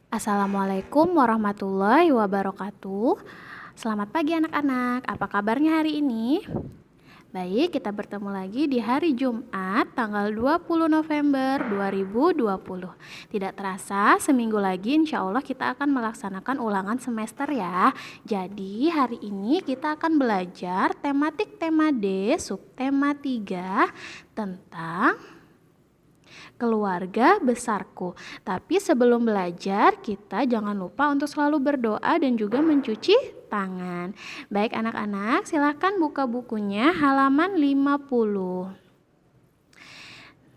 Assalamualaikum warahmatullahi wabarakatuh. Selamat pagi anak-anak, apa kabarnya hari ini? Baik, kita bertemu lagi di hari Jumat tanggal 20 November 2020. Tidak terasa, seminggu lagi insya Allah kita akan melaksanakan ulangan semester ya. Jadi hari ini kita akan belajar tematik tema D, subtema 3 tentang keluarga besarku. Tapi sebelum belajar, kita jangan lupa untuk selalu berdoa dan juga mencuci tangan. Baik anak-anak, silahkan buka bukunya halaman 50.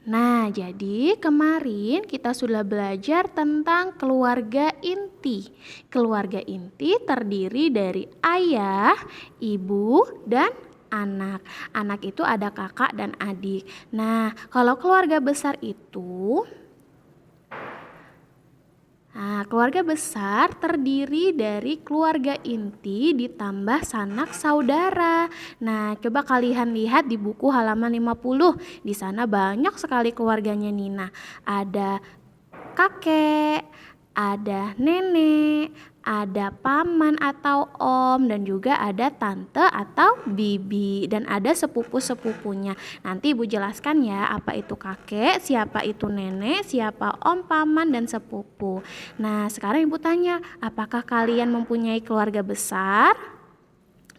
Nah, jadi kemarin kita sudah belajar tentang keluarga inti. Keluarga inti terdiri dari ayah, ibu, dan anak. Anak itu ada kakak dan adik. Nah, kalau keluarga besar itu keluarga besar terdiri dari keluarga inti ditambah sanak saudara. Nah, coba kalian lihat di buku halaman 50. Di sana banyak sekali keluarganya Nina. Ada kakek, ada nenek, ada paman atau om, dan juga ada tante atau bibi, dan ada sepupu-sepupunya. Nanti Ibu jelaskan ya apa itu kakek, siapa itu nenek, siapa om, paman, dan sepupu. Nah, sekarang Ibu tanya, apakah kalian mempunyai keluarga besar?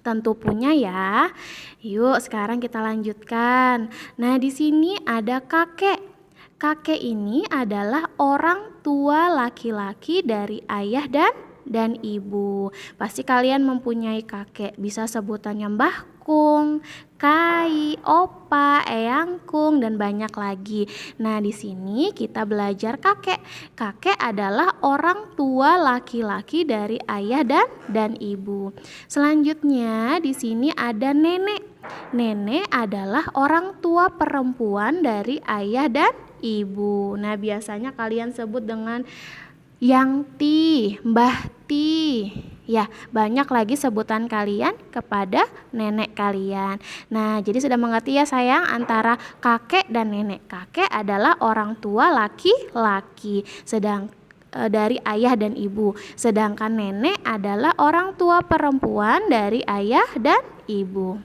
Tentu punya ya. Yuk, sekarang kita lanjutkan. Nah, di sini ada kakek. Kakek ini adalah orang tua laki-laki dari ayah dan ibu. Pasti kalian mempunyai kakek, bisa sebutannya Mbah Kung, Kai, Opa, Eyang Kung, dan banyak lagi. Nah, di sini kita belajar kakek. Kakek adalah orang tua laki-laki dari ayah dan ibu. Selanjutnya di sini ada nenek. Nenek adalah orang tua perempuan dari ayah dan ibu. Nah, biasanya kalian sebut dengan Yang Ti, Mbah Ti. Ya, banyak lagi sebutan kalian kepada nenek kalian. Nah, jadi sudah mengerti ya sayang antara kakek dan nenek. Kakek adalah orang tua laki-laki, dari ayah dan ibu. Sedangkan nenek adalah orang tua perempuan dari ayah dan ibu.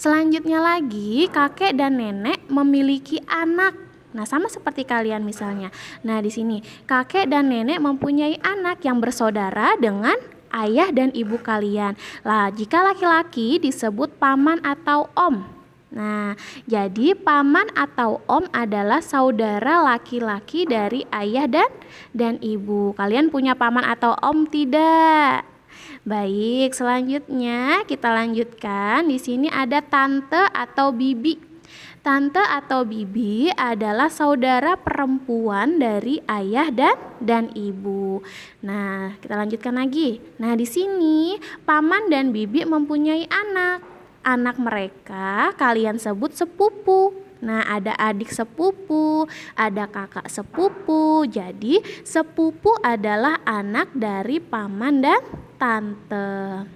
Selanjutnya lagi, kakek dan nenek memiliki anak. Nah, sama seperti kalian misalnya. Nah, di sini kakek dan nenek mempunyai anak yang bersaudara dengan ayah dan ibu kalian. Lah, jika laki-laki disebut paman atau om. Nah, jadi paman atau om adalah saudara laki-laki dari ayah dan ibu. Kalian punya paman atau om tidak? Baik, selanjutnya kita lanjutkan. Di sini ada tante atau bibi. Tante atau bibi adalah saudara perempuan dari ayah dan ibu. Nah, kita lanjutkan lagi. Nah, di sini paman dan bibi mempunyai anak. Anak mereka kalian sebut sepupu. Nah, ada adik sepupu, ada kakak sepupu. Jadi, sepupu adalah anak dari paman dan tante.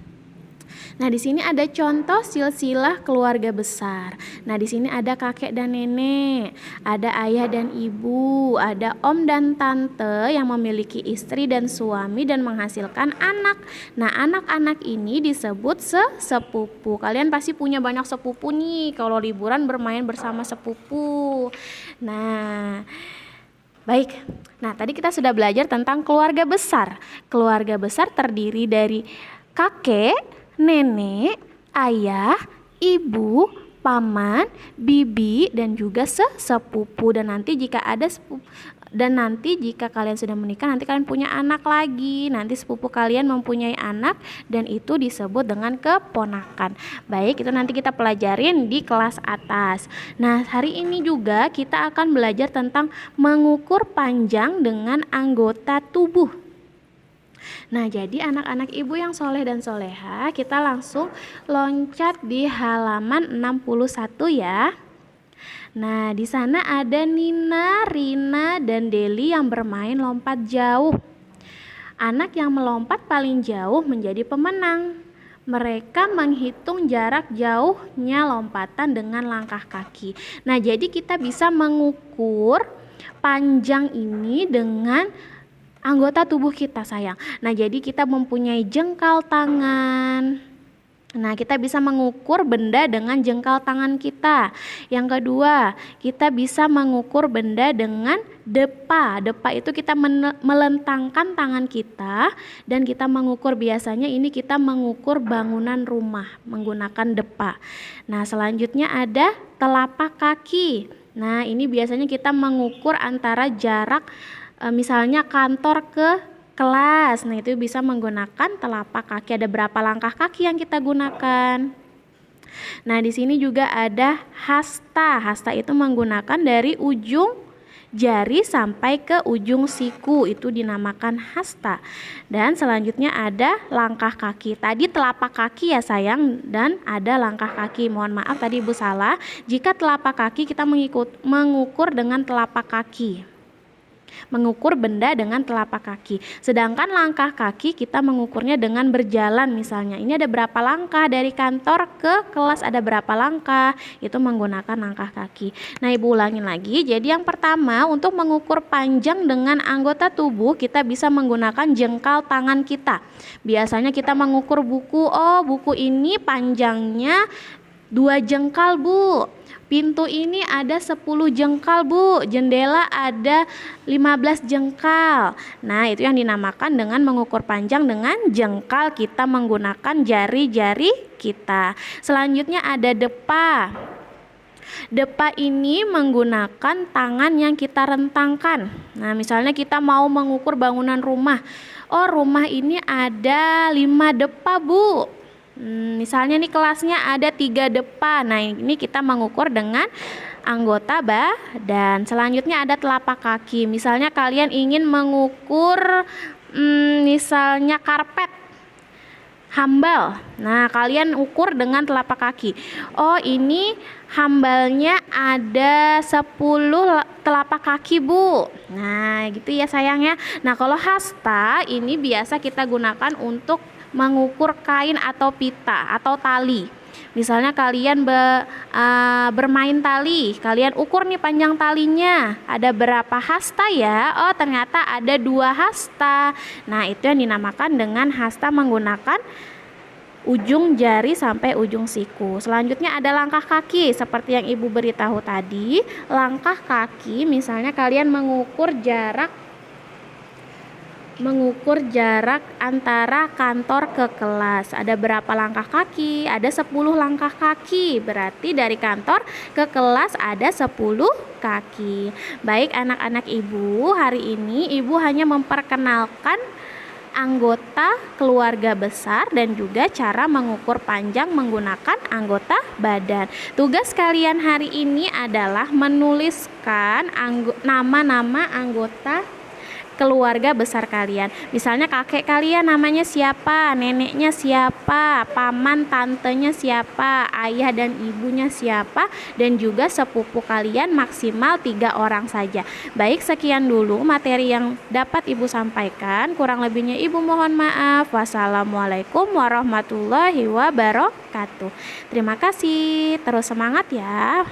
Nah, di sini ada contoh silsilah keluarga besar. Nah, di sini ada kakek dan nenek, ada ayah dan ibu, ada om dan tante yang memiliki istri dan suami dan menghasilkan anak. Nah, anak-anak ini disebut sepupu. Kalian pasti punya banyak sepupu nih kalau liburan bermain bersama sepupu. Nah, baik. Nah, tadi kita sudah belajar tentang keluarga besar. Keluarga besar terdiri dari kakek, nenek, ayah, ibu, paman, bibi, dan juga sepupu. Dan nanti jika kalian sudah menikah, nanti kalian punya anak lagi. Nanti sepupu kalian mempunyai anak dan itu disebut dengan keponakan. Baik, itu nanti kita pelajarin di kelas atas. Nah, hari ini juga kita akan belajar tentang mengukur panjang dengan anggota tubuh. Nah, jadi anak-anak ibu yang soleh dan soleha, kita langsung loncat di halaman 61 ya. Nah, di sana ada Nina, Rina, dan Deli yang bermain lompat jauh. Anak yang melompat paling jauh menjadi pemenang. Mereka menghitung jarak jauhnya lompatan dengan langkah kaki. Nah, jadi kita bisa mengukur panjang ini dengan anggota tubuh kita sayang. Nah, jadi kita mempunyai jengkal tangan. Nah, kita bisa mengukur benda dengan jengkal tangan kita. Yang kedua, kita bisa mengukur benda dengan depa. Depa itu kita melentangkan tangan kita dan kita mengukur, biasanya ini kita mengukur bangunan rumah menggunakan depa. Nah, selanjutnya ada telapak kaki. Nah, ini biasanya kita mengukur antara jarak misalnya kantor ke kelas. Nah, itu bisa menggunakan telapak kaki. Ada berapa langkah kaki yang kita gunakan. Nah, di sini juga ada hasta. Hasta itu menggunakan dari ujung jari sampai ke ujung siku, itu dinamakan hasta. Dan selanjutnya ada langkah kaki. Tadi telapak kaki ya sayang, dan ada langkah kaki. Mohon maaf tadi Ibu salah. Jika telapak kaki kita mengukur dengan telapak kaki, mengukur benda dengan telapak kaki. Sedangkan langkah kaki kita mengukurnya dengan berjalan. Misalnya ini ada berapa langkah dari kantor ke kelas, ada berapa langkah, itu menggunakan langkah kaki. Nah, Ibu ulangin lagi. Jadi yang pertama, untuk mengukur panjang dengan anggota tubuh kita bisa menggunakan jengkal tangan kita. Biasanya kita mengukur buku, oh buku ini panjangnya 2 jengkal Bu. Pintu ini ada 10 jengkal Bu, jendela ada 15 jengkal. Nah, itu yang dinamakan dengan mengukur panjang dengan jengkal kita menggunakan jari-jari kita. Selanjutnya ada depa. Depa ini menggunakan tangan yang kita rentangkan. Nah, misalnya kita mau mengukur bangunan rumah. Oh, rumah ini ada 5 depa Bu. Misalnya nih kelasnya ada 3 depa. Nah, ini kita mengukur dengan anggota badan. Selanjutnya ada telapak kaki. Misalnya kalian ingin mengukur misalnya karpet, hambal. Nah, kalian ukur dengan telapak kaki. Oh, ini hambalnya ada 10 telapak kaki Bu. Nah, gitu ya sayangnya. Nah, kalau hasta ini biasa kita gunakan untuk mengukur kain atau pita atau tali. Misalnya kalian bermain tali, kalian ukur nih panjang talinya, ada berapa hasta ya? Oh, ternyata ada 2 hasta. Nah, itu yang dinamakan dengan hasta menggunakan ujung jari sampai ujung siku. Selanjutnya ada langkah kaki, seperti yang Ibu beritahu tadi. Langkah kaki misalnya kalian mengukur jarak antara kantor ke kelas. Ada berapa langkah kaki? Ada 10 langkah kaki. Berarti dari kantor ke kelas ada 10 kaki. Baik anak-anak Ibu, hari ini Ibu hanya memperkenalkan anggota keluarga besar dan juga cara mengukur panjang menggunakan anggota badan. Tugas kalian hari ini adalah menuliskan nama-nama anggota keluarga besar kalian. Misalnya kakek kalian namanya siapa, neneknya siapa, paman tantenya siapa, ayah dan ibunya siapa, dan juga sepupu kalian maksimal 3 orang saja. Baik, sekian dulu materi yang dapat Ibu sampaikan. Kurang lebihnya Ibu mohon maaf. Wassalamualaikum warahmatullahi wabarakatuh. Terima kasih. Terus semangat ya.